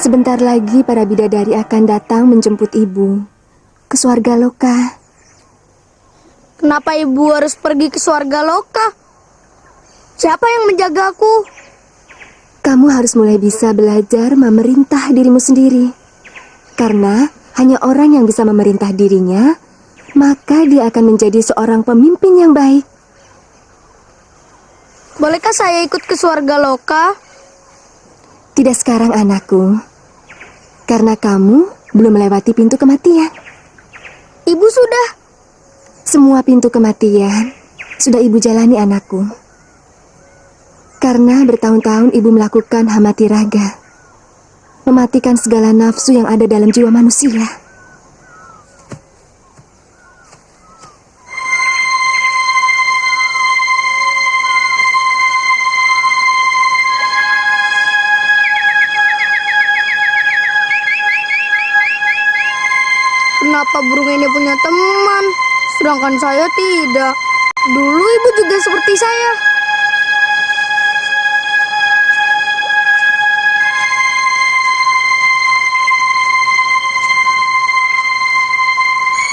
Sebentar lagi para bidadari akan datang menjemput ibu ke Swarga Loka. Kenapa ibu harus pergi ke Swarga Loka? Siapa yang menjagaku? Kamu harus mulai bisa belajar memerintah dirimu sendiri. Karena hanya orang yang bisa memerintah dirinya, maka dia akan menjadi seorang pemimpin yang baik. Bolehkah saya ikut ke Swarga Loka? Tidak sekarang, anakku. Karena kamu belum melewati pintu kematian. Ibu sudah. Semua pintu kematian sudah ibu jalani, anakku. Karena bertahun-tahun ibu melakukan hamati raga, mematikan segala nafsu yang ada dalam jiwa manusia. Kenapa burung ini punya teman, sedangkan saya tidak? Dulu ibu juga seperti saya.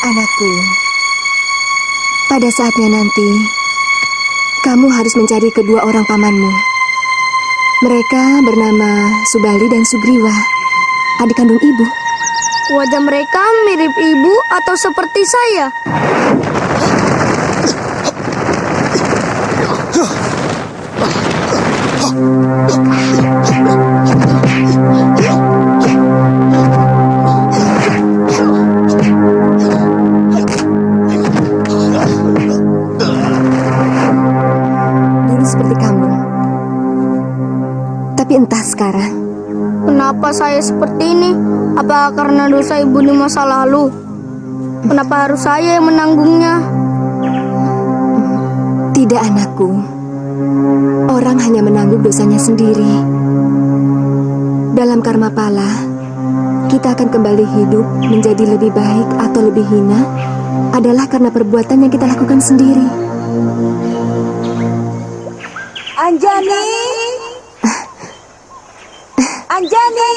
Anakku, pada saatnya nanti, kamu harus mencari kedua orang pamanmu. Mereka bernama Subali dan Sugriwa, adik kandung ibu. Wajah mereka mirip ibu atau seperti saya? Dulu seperti kamu. Tapi entah sekarang. Kenapa saya seperti ini? Apa karena dosa ibu di masa lalu? Kenapa harus saya yang menanggungnya? Tidak, anakku. Orang hanya menanggung dosanya sendiri. Dalam karma pala, kita akan kembali hidup menjadi lebih baik atau lebih hina adalah karena perbuatan yang kita lakukan sendiri. Anjani! Anjani!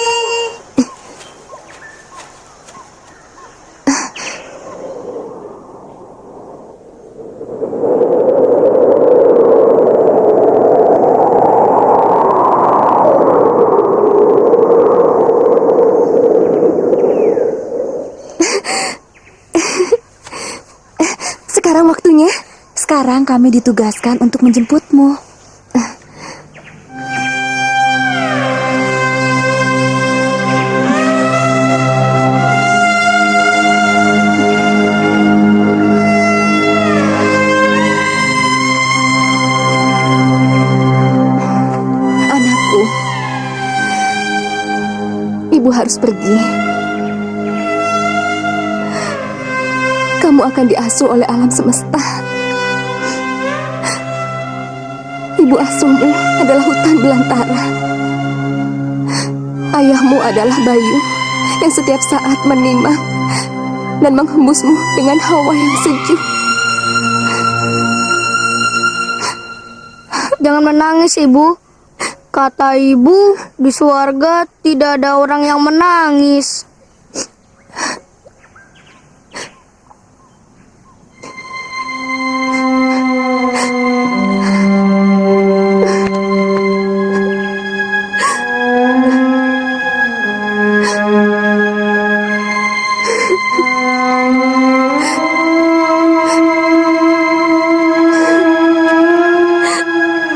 Sekarang waktunya. Sekarang kami ditugaskan untuk menjemputmu. Anakku, ibu harus pergi. Kamu akan diasuh oleh alam semesta. Ibu asuhmu adalah hutan belantara. Ayahmu adalah bayu yang setiap saat menimang dan menghembusmu dengan hawa yang sejuk. Jangan menangis, ibu. Kata ibu, di surga tidak ada orang yang menangis.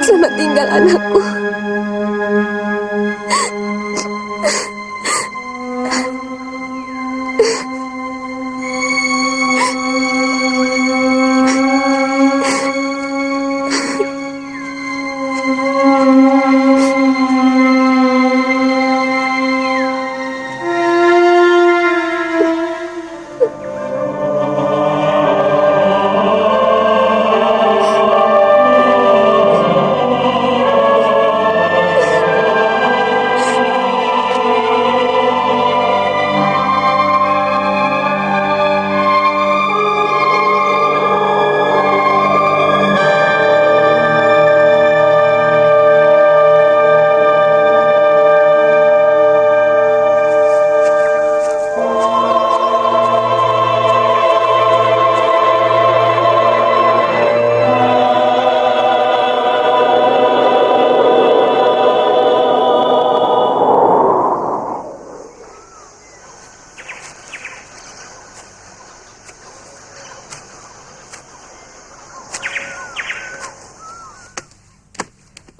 Selamat tinggal, anakku.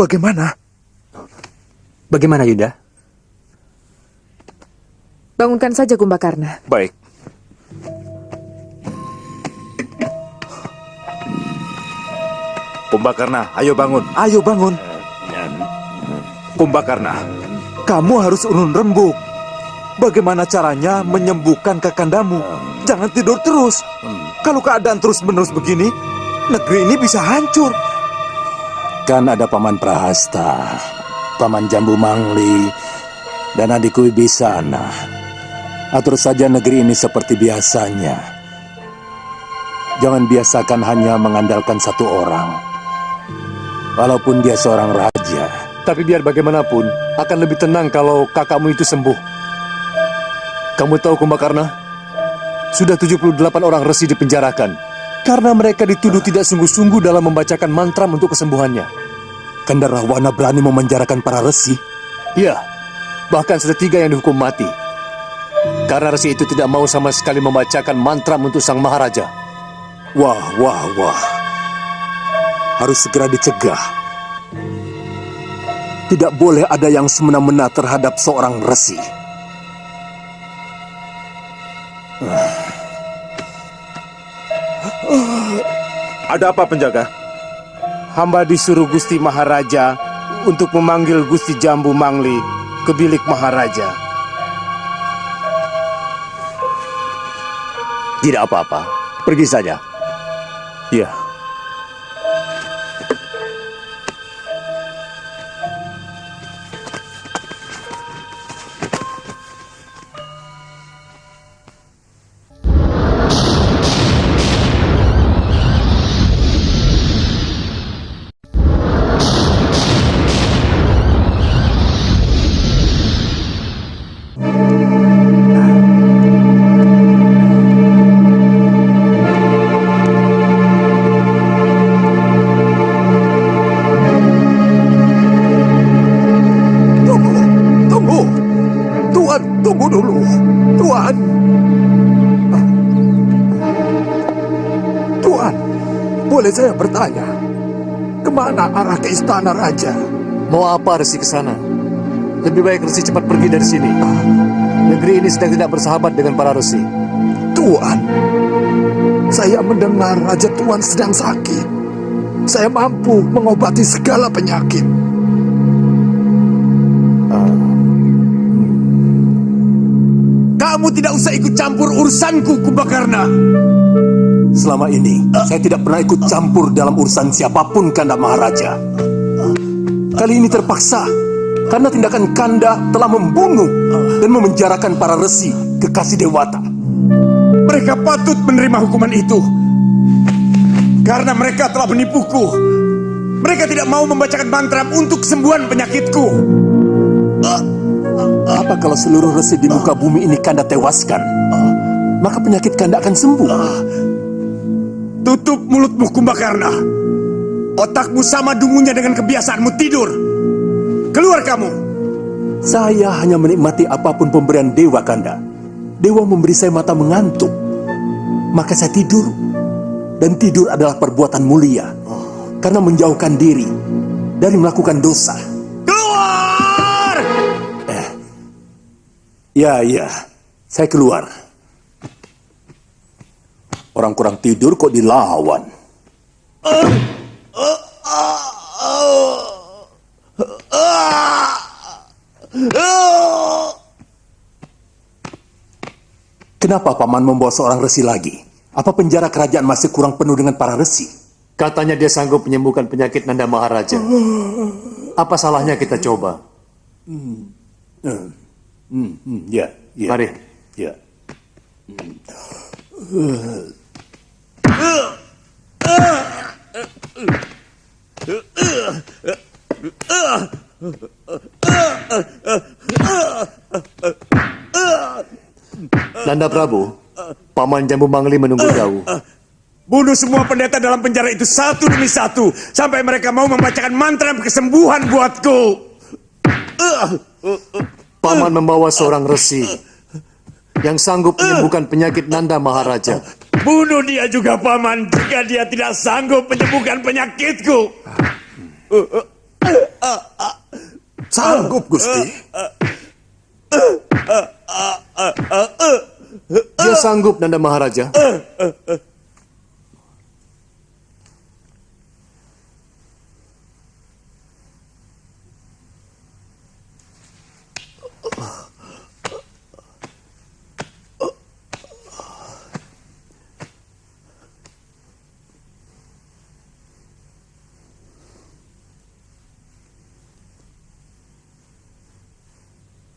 Bagaimana? Bagaimana Yuda? Bangunkan saja Kumbakarna. Baik. Kumbakarna, ayo bangun. Ayo bangun. Kumbakarna, kamu harus urun rembuk. Bagaimana caranya menyembuhkan kakandamu? Jangan tidur terus. Kalau keadaan terus-menerus begini, negeri ini bisa hancur. Kan ada Paman Prahasta, Paman Jambu Mangli, dan adikku Wibisana. Atur saja negeri ini seperti biasanya. Jangan biasakan hanya mengandalkan satu orang. Walaupun dia seorang raja. Tapi biar bagaimanapun, akan lebih tenang kalau kakakmu itu sembuh. Kamu tahu Kumbakarna? Sudah 78 orang resi dipenjarakan. Karena mereka dituduh tidak sungguh-sungguh dalam membacakan mantra untuk kesembuhannya. Kandarawala berani memenjarakan para resi? Iya, bahkan sudah 3 yang dihukum mati. Karena resi itu tidak mau sama sekali membacakan mantra untuk sang maharaja. Wah. Harus segera dicegah. Tidak boleh ada yang semena-mena terhadap seorang resi. Ada apa, penjaga? Hamba disuruh Gusti Maharaja untuk memanggil Gusti Jambu Mangli ke bilik Maharaja. Tidak apa-apa, pergi saja. Iya. Tunggu dulu, Tuan. Tuan, boleh saya bertanya? Kemana arah ke istana raja? Mau apa resi ke sana? Lebih baik resi cepat pergi dari sini. Negeri ini sedang tidak bersahabat dengan para resi. Tuan, saya mendengar raja Tuan sedang sakit. Saya mampu mengobati segala penyakit. Kamu tidak usah ikut campur urusanku, Kumbakarna. Selama ini, saya tidak pernah ikut campur dalam urusan siapapun, Kanda Maharaja. Kali ini terpaksa, karena tindakan Kanda telah membunuh dan memenjarakan para resi kekasih Dewata. Mereka patut menerima hukuman itu. Karena mereka telah menipuku. Mereka tidak mau membacakan mantra untuk kesembuhan penyakitku. Apa kalau seluruh resi di muka bumi ini Kanda tewaskan? Maka penyakit Kanda akan sembuh. Tutup mulutmu, Kumbakarna. Otakmu sama dungunya dengan kebiasaanmu tidur. Keluar kamu. Saya hanya menikmati apapun pemberian Dewa, Kanda. Dewa memberi saya mata mengantuk. Maka saya tidur. Dan tidur adalah perbuatan mulia. Karena menjauhkan diri dari melakukan dosa. Keluar! Ya, saya keluar. Orang kurang tidur kok dilawan. Kenapa Paman membawa seorang resi lagi? Apa penjara kerajaan masih kurang penuh dengan para resi? Katanya dia sanggup menyembuhkan penyakit Nanda Maharaja. Apa salahnya kita coba? Ya. Mari. Ya. Nanda Prabu, Paman Jambu Mangli menunggu jauh. Bunuh semua pendeta dalam penjara itu satu demi satu. Sampai mereka mau membacakan mantra kesembuhan buatku. Paman membawa seorang resi yang sanggup menyembuhkan penyakit Nanda Maharaja. Bunuh dia juga, Paman, jika dia tidak sanggup menyembuhkan penyakitku. Sanggup, Gusti. Dia sanggup, Nanda Maharaja.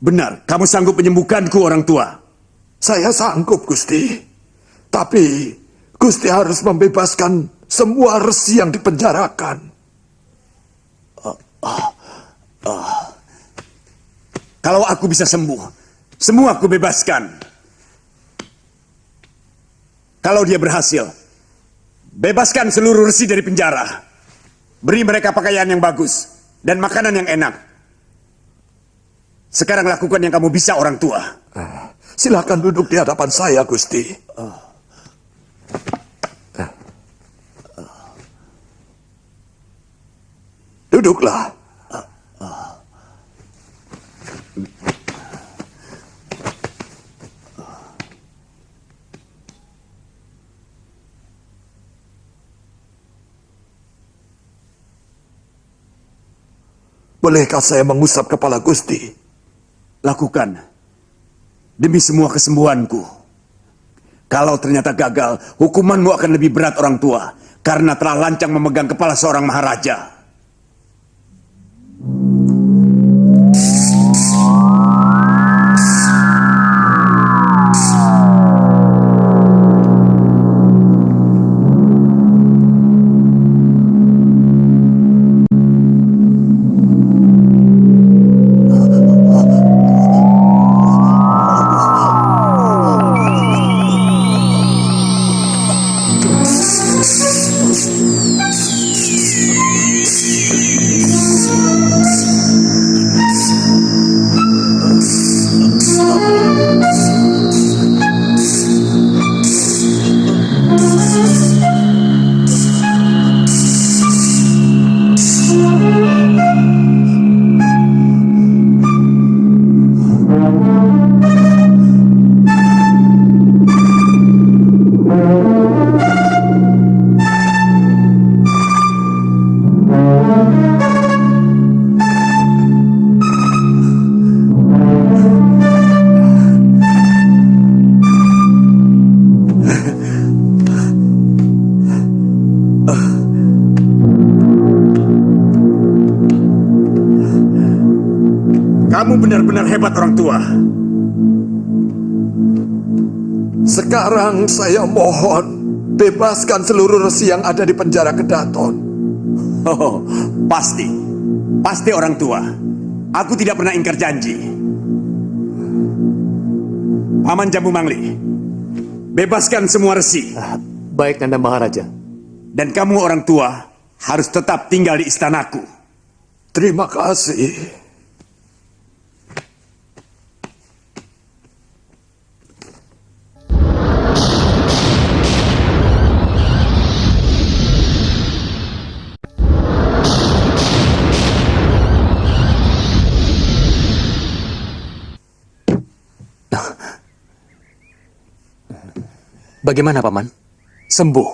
Benar, kamu sanggup menyembuhkanku, orang tua. Saya sanggup, Gusti. Tapi Gusti harus membebaskan semua resi yang dipenjarakan. Kalau aku bisa sembuh, semua aku bebaskan. Kalau dia berhasil, bebaskan seluruh resi dari penjara. Beri mereka pakaian yang bagus dan makanan yang enak. Sekarang lakukan yang kamu bisa, orang tua. Silakan duduk di hadapan saya, Gusti. Duduklah. Bolehkah saya mengusap kepala Gusti? Lakukan. Demi semua kesembuhanku. Kalau ternyata gagal, hukumanmu akan lebih berat, orang tua. Karena telah lancang memegang kepala seorang maharaja. Kamu benar-benar hebat, orang tua. Sekarang saya mohon, bebaskan seluruh resi yang ada di penjara Kedaton. Oh, pasti. Pasti, orang tua. Aku tidak pernah ingkar janji. Paman Jambu Mangli, bebaskan semua resi. Baik, Nanda Maharaja. Dan kamu, orang tua, harus tetap tinggal di istanaku. Terima kasih. Bagaimana, Paman? Sembuh.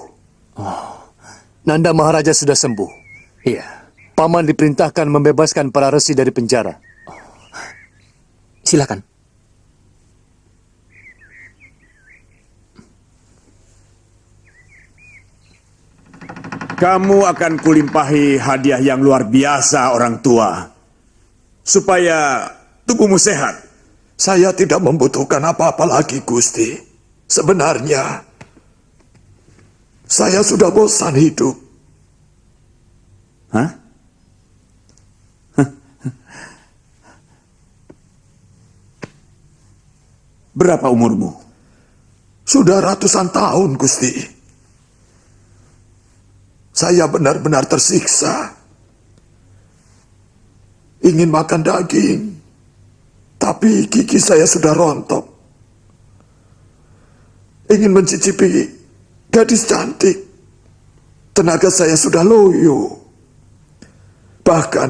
Nanda Maharaja sudah sembuh. Iya. Paman diperintahkan membebaskan para resi dari penjara. Silakan. Kamu akan kulimpahi hadiah yang luar biasa, orang tua. Supaya tubuhmu sehat. Saya tidak membutuhkan apa-apa lagi, Gusti. Sebenarnya, saya sudah bosan hidup. Hah? Berapa umurmu? Sudah ratusan tahun, Gusti. Saya benar-benar tersiksa. Ingin makan daging, tapi gigi saya sudah rontok. Ingin mencicipi gadis cantik, tenaga saya sudah loyo. Bahkan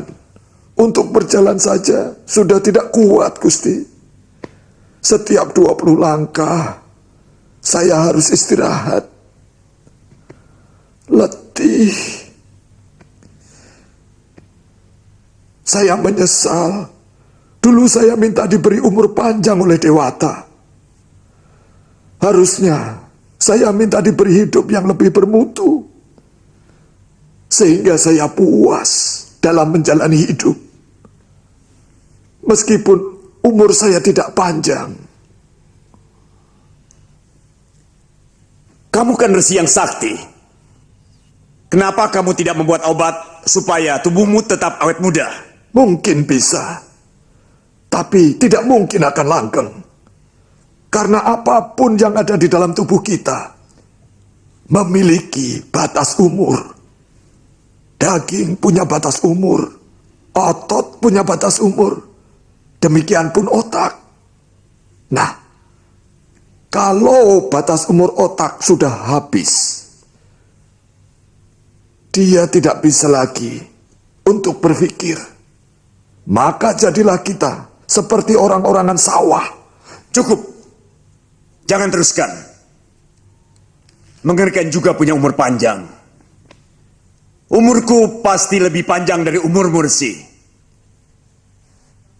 untuk berjalan saja sudah tidak kuat, Gusti. Setiap 20 langkah, saya harus istirahat. Letih. Saya menyesal. Dulu saya minta diberi umur panjang oleh Dewata. Harusnya saya minta diberi hidup yang lebih bermutu. Sehingga saya puas dalam menjalani hidup. Meskipun umur saya tidak panjang. Kamu kan resi yang sakti. Kenapa kamu tidak membuat obat supaya tubuhmu tetap awet muda? Mungkin bisa. Tapi tidak mungkin akan langgeng. Karena apapun yang ada di dalam tubuh kita memiliki batas umur. Daging punya batas umur. Otot punya batas umur. Demikian pun otak. Nah, kalau batas umur otak sudah habis, dia tidak bisa lagi untuk berpikir. Maka jadilah kita seperti orang-orangan sawah. Cukup. Jangan teruskan. Mengerikan juga punya umur panjang. Umurku pasti lebih panjang dari umurmu, Resi.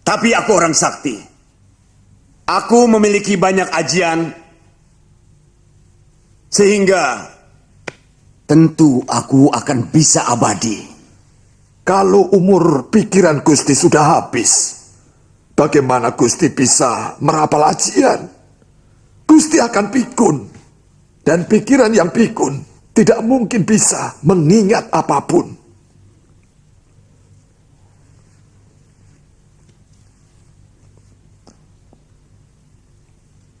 Tapi aku orang sakti. Aku memiliki banyak ajian. Sehingga tentu aku akan bisa abadi. Kalau umur pikiran Gusti sudah habis, bagaimana Gusti bisa merapal ajian? Gusti akan pikun. Dan pikiran yang pikun tidak mungkin bisa mengingat apapun.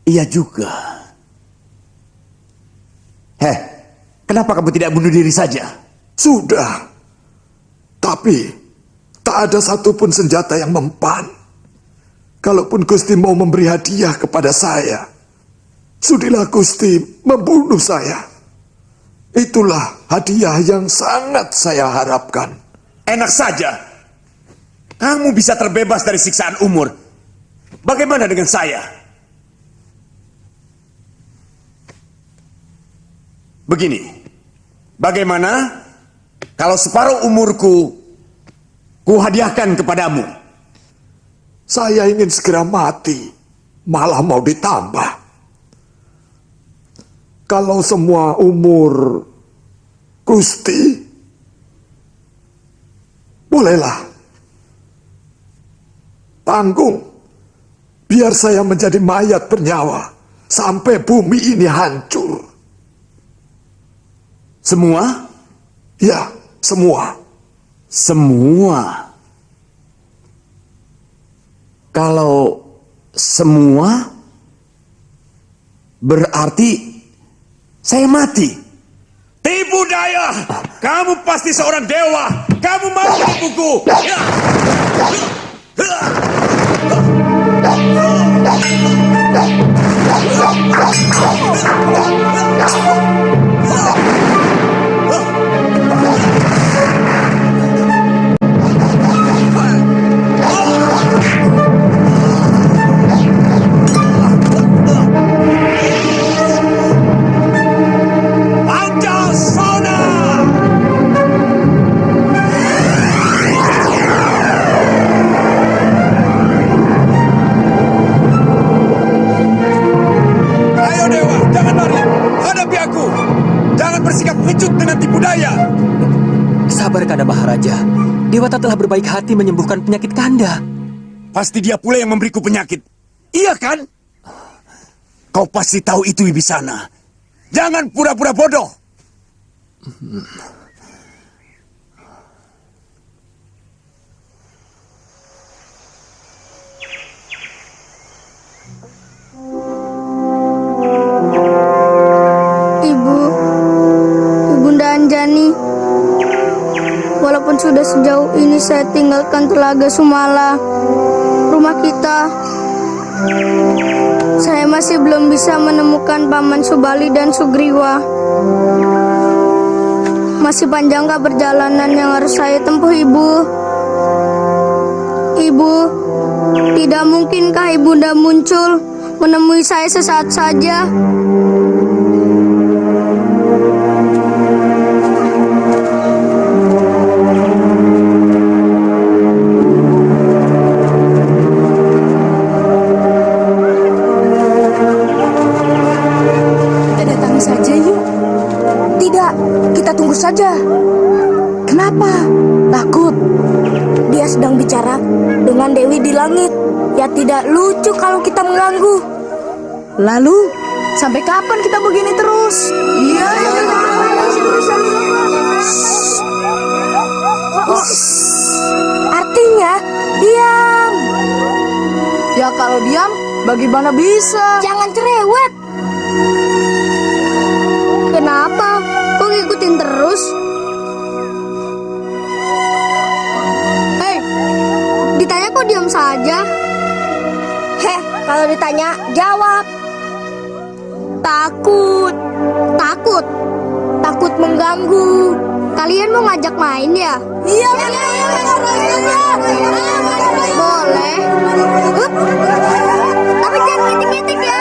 Iya juga. Kenapa kamu tidak bunuh diri saja? Sudah. Tapi tak ada satupun senjata yang mempan. Kalaupun Gusti mau memberi hadiah kepada saya, sudilah Gusti membunuh saya. Itulah hadiah yang sangat saya harapkan. Enak saja. Kamu bisa terbebas dari siksaan umur. Bagaimana dengan saya? Begini, bagaimana kalau separuh umurku kuhadiahkan kepadamu? Saya ingin segera mati, malah mau ditambah. Kalau semua umur Gusti, bolehlah. Tanggung, biar saya menjadi mayat bernyawa sampai bumi ini hancur. Semua? Ya, semua. Semua? Kalau semua, berarti saya mati. Tipu daya! Kamu pasti seorang dewa! Kamu mau menipuku! Ya! Bersikap pengecut dengan tipu daya. Sabar Kanda Maharaja. Dewata telah berbaik hati menyembuhkan penyakit Kanda. Pasti dia pula yang memberiku penyakit. Iya kan? Kau pasti tahu itu, Wibisana. Jangan pura-pura bodoh. Walaupun sudah sejauh ini saya tinggalkan Telaga Sumala, rumah kita, saya masih belum bisa menemukan Paman Subali dan Sugriwa. Masih panjangkah perjalanan yang harus saya tempuh, Ibu? Ibu. Tidak mungkinkah Ibunda muncul menemui saya sesaat saja? Kita datangi saja yuk. Tidak, kita tunggu saja. Kenapa? Takut. Dia sedang bicara dengan Dewi di langit. Ya tidak lucu kalau kita mengganggu. Lalu, sampai kapan kita begini terus? Iya. Artinya, diam. Ya kalau diam, bagaimana bisa? Jangan cerewet. Kenapa? Kok ngikutin terus? Hei, ditanya kok diam saja? Heh, kalau ditanya, jawab. Takut. Takut. Takut mengganggu. Kalian mau ngajak main ya? Iya, boleh. Tapi jangan ngitik-ngitik ya.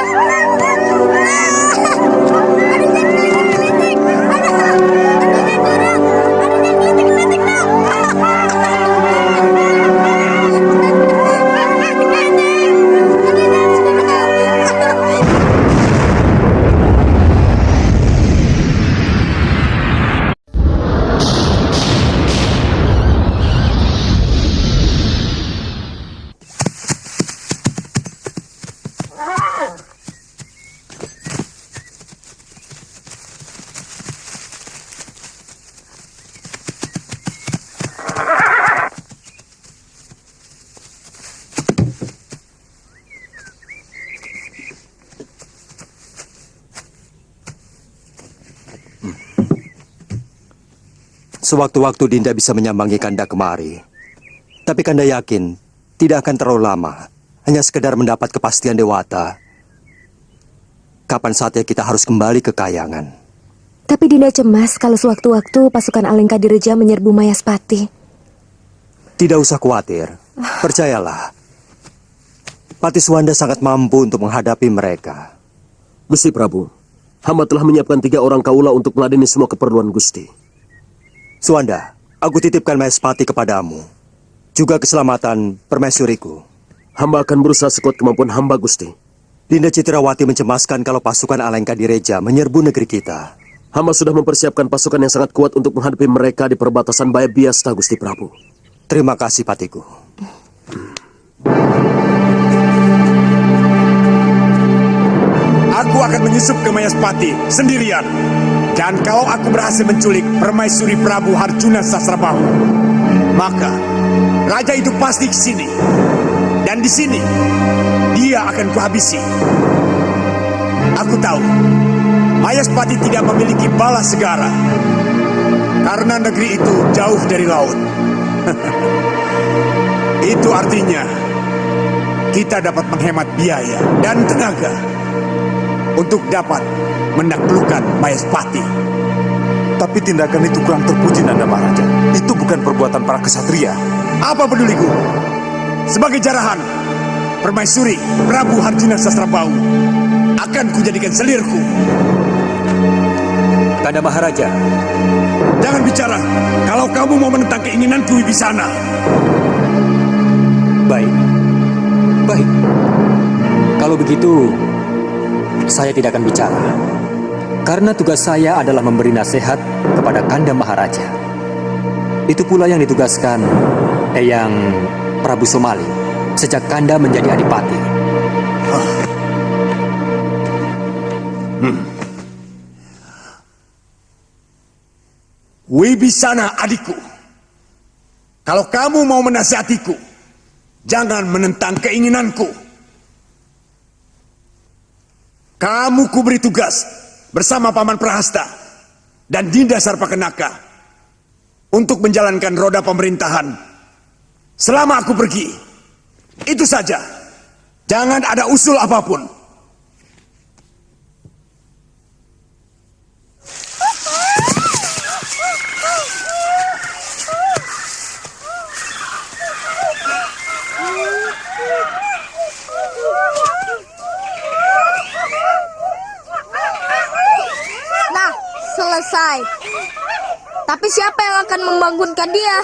Sewaktu-waktu Dinda bisa menyambangi Kanda kemari. Tapi Kanda yakin tidak akan terlalu lama. Hanya sekedar mendapat kepastian Dewata. Kapan saatnya kita harus kembali ke Kayangan. Tapi Dinda cemas kalau sewaktu-waktu pasukan Alengkadireja menyerbu Mayaspati. Tidak usah khawatir. Percayalah. Patih Suwanda sangat mampu untuk menghadapi mereka. Gusti Prabu, hamba telah menyiapkan 3 orang kaula untuk meladeni semua keperluan Gusti. Suwanda, aku titipkan Mayaspati kepadamu. Juga keselamatan permaisuriku. Hamba akan berusaha sekuat kemampuan hamba, Gusti. Dinda Citrawati mencemaskan kalau pasukan Alengkadireja menyerbu negeri kita. Hamba sudah mempersiapkan pasukan yang sangat kuat untuk menghadapi mereka di perbatasan Bayabiasta, Gusti Prabu. Terima kasih, Patiku. Aku akan menyusup ke Mayaspati sendirian. Dan kalau aku berhasil menculik Permaisuri Prabu Harjuna Sasrabahu, maka raja itu pasti ke sini. Dan di sini dia akan kuhabisi. Aku tahu Mayaspati tidak memiliki balas segara karena negeri itu jauh dari laut. Itu artinya kita dapat menghemat biaya dan tenaga untuk dapat menaklukkan Mayaspati. Tapi tindakan itu kurang terpuji, Nanda Maharaja. Itu bukan perbuatan para kesatria. Apa peduliku? Sebagai jarahan, Permaisuri Prabu Harjuna Sasrabahu akan kujadikan selirku. Kanda Maharaja, Jangan bicara kalau kamu mau menentang keinginanku, Wibisana. baik. Baik. Kalau begitu, saya tidak akan bicara. Karena tugas saya adalah memberi nasihat kepada Kanda Maharaja. Itu pula yang ditugaskan Eyang Prabu Somali sejak Kanda menjadi adipati. Wibisana adikku, kalau kamu mau menasihatiku, jangan menentang keinginanku. Kamu kuberi tugas bersama Paman Prahasta dan Dinda Sarpakenaka untuk menjalankan roda pemerintahan selama aku pergi. Itu saja. Jangan ada usul apapun. Tapi siapa yang akan membangunkan dia?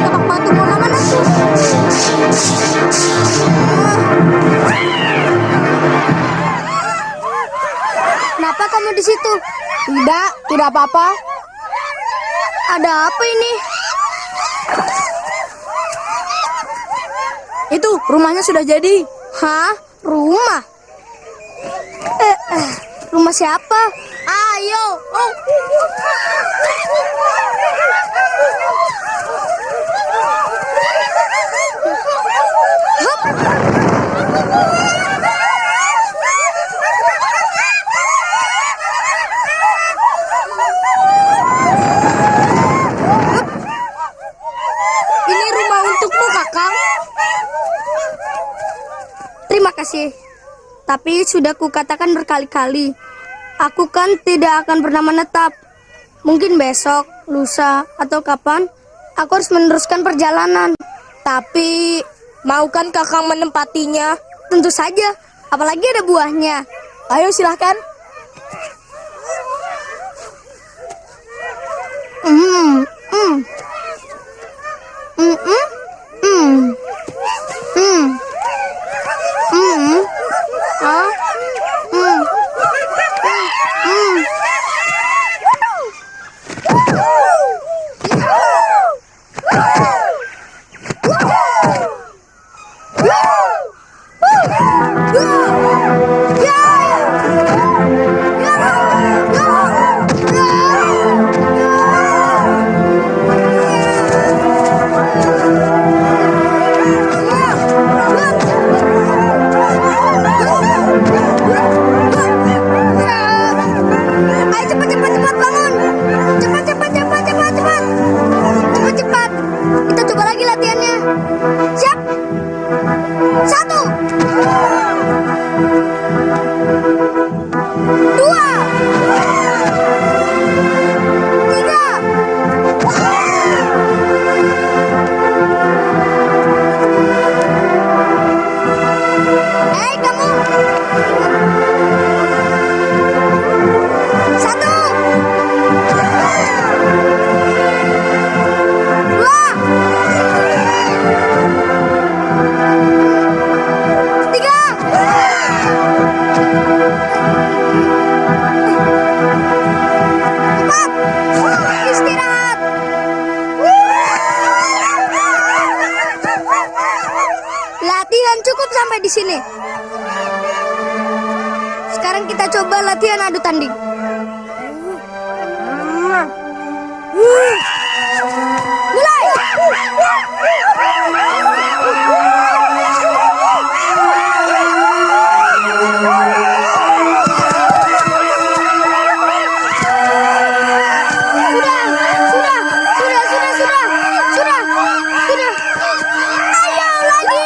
Tebak batu bola mana tuh? Kenapa kamu di situ? Tidak apa-apa. Ada apa ini? Itu rumahnya sudah jadi. Hah? Rumah? Rumah siapa? Ayo. Oh. Ini rumah untukmu, Kakang. Terima kasih. Tapi sudah kukatakan berkali-kali, aku kan tidak akan pernah menetap. Mungkin besok, lusa, atau kapan, aku harus meneruskan perjalanan. Tapi maukan Kakang menempatinya? Tentu saja, apalagi ada buahnya. Ayo silahkan. Hmm, hmm. Hmm, hmm. Hmm. Hmm. Hmm. Hah? Hmm. Hmm. Ayo cepat bangun. Cepat. Kita coba lagi latihannya. Siap? 1, 2, 3. Hei kamu. 1, 2, 3. Istirahat. Latihan cukup sampai di sini. Sekarang kita coba latihan adu tanding. Mulai. Sudah. Ayo lagi.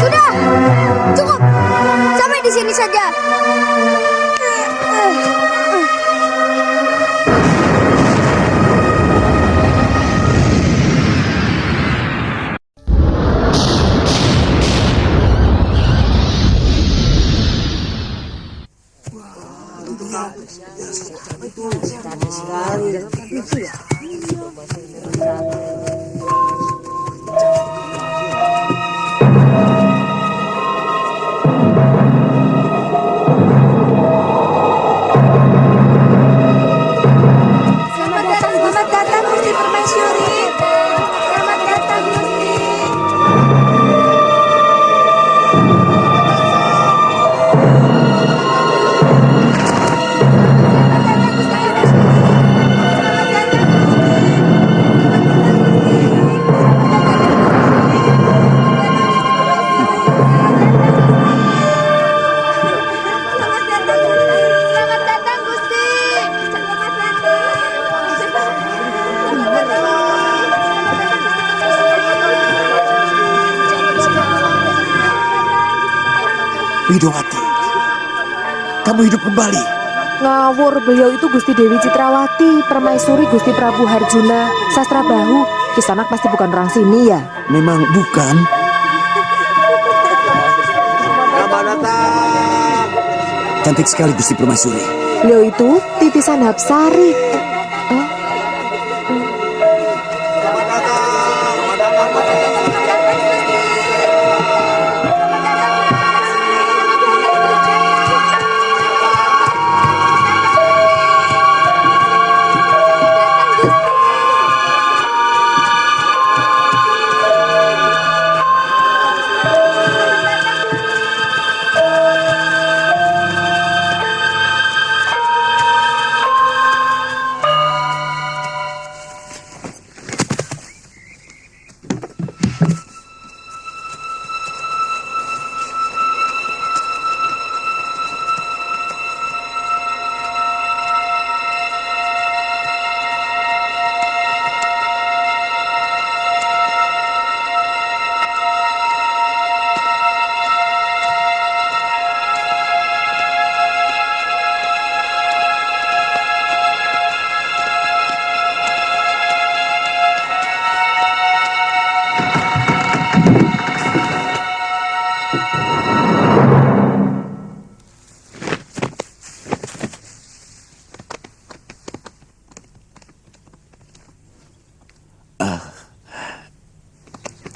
Sudah, cukup. Sampai di sini saja. Selamat datang Gusti Permaisuri. Selamat datang Gusti. Widowati, kamu hidup kembali. Ngawur, beliau itu Gusti Dewi Citrawati, permaisuri Gusti Prabu Harjuna, Sasrabahu. Kisanak pasti bukan orang sini ya? Memang bukan. Cantik sekali Gusti Permaisuri. Beliau itu titisan Hapsari.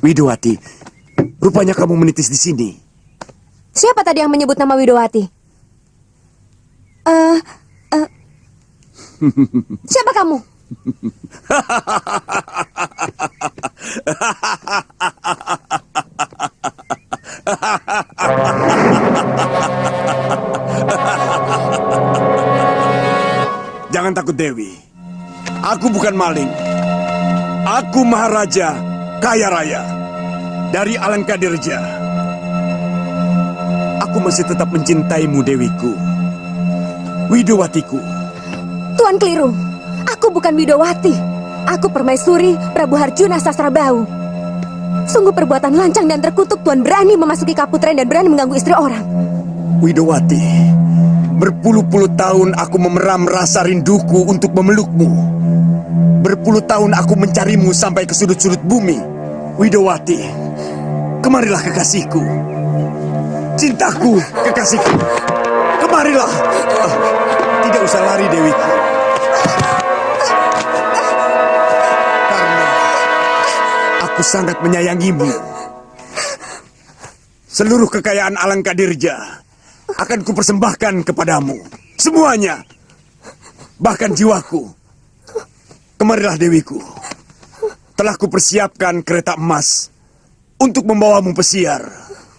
Widowati, rupanya kamu menitis di sini. Siapa tadi yang menyebut nama Widowati? Siapa kamu? Jangan takut Dewi. Aku bukan maling. Aku Maharaja kaya raya dari Alengkadirja. Aku masih tetap mencintaimu, Dewiku. Widowatiku. Tuan keliru. Aku bukan Widowati. Aku permaisuri Prabu Harjuna Sasrabahu. Sungguh perbuatan lancang dan terkutuk Tuan berani memasuki kaputren dan berani mengganggu istri orang. Widowati, berpuluh-puluh tahun aku memeram rasa rinduku untuk memelukmu. Berpuluh tahun aku mencarimu sampai ke sudut-sudut bumi. Widowati, kemarilah kekasihku. Cintaku, kekasihku. Kemarilah. Tidak usah lari, Dewiku. Karena aku sangat menyayangimu. Seluruh kekayaan Alengkadirja akan kupersembahkan kepadamu. Semuanya. Bahkan jiwaku. Kemarilah, Dewiku. Telah kupersiapkan kereta emas untuk membawamu pesiar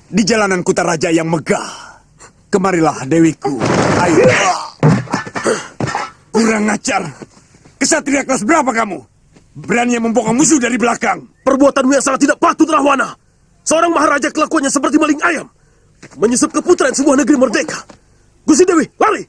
di jalanan Kutaraja yang megah. Kemarilah, Dewiku. Ayo. Kurang ajar. Kesatria kelas berapa kamu? Berani membokong musuh dari belakang. Perbuatanmu yang sangat tidak patut, Rahwana. Seorang maharaja kelakuannya seperti maling ayam, menyusup ke putraan sebuah negeri merdeka. Gusti Dewi, lari!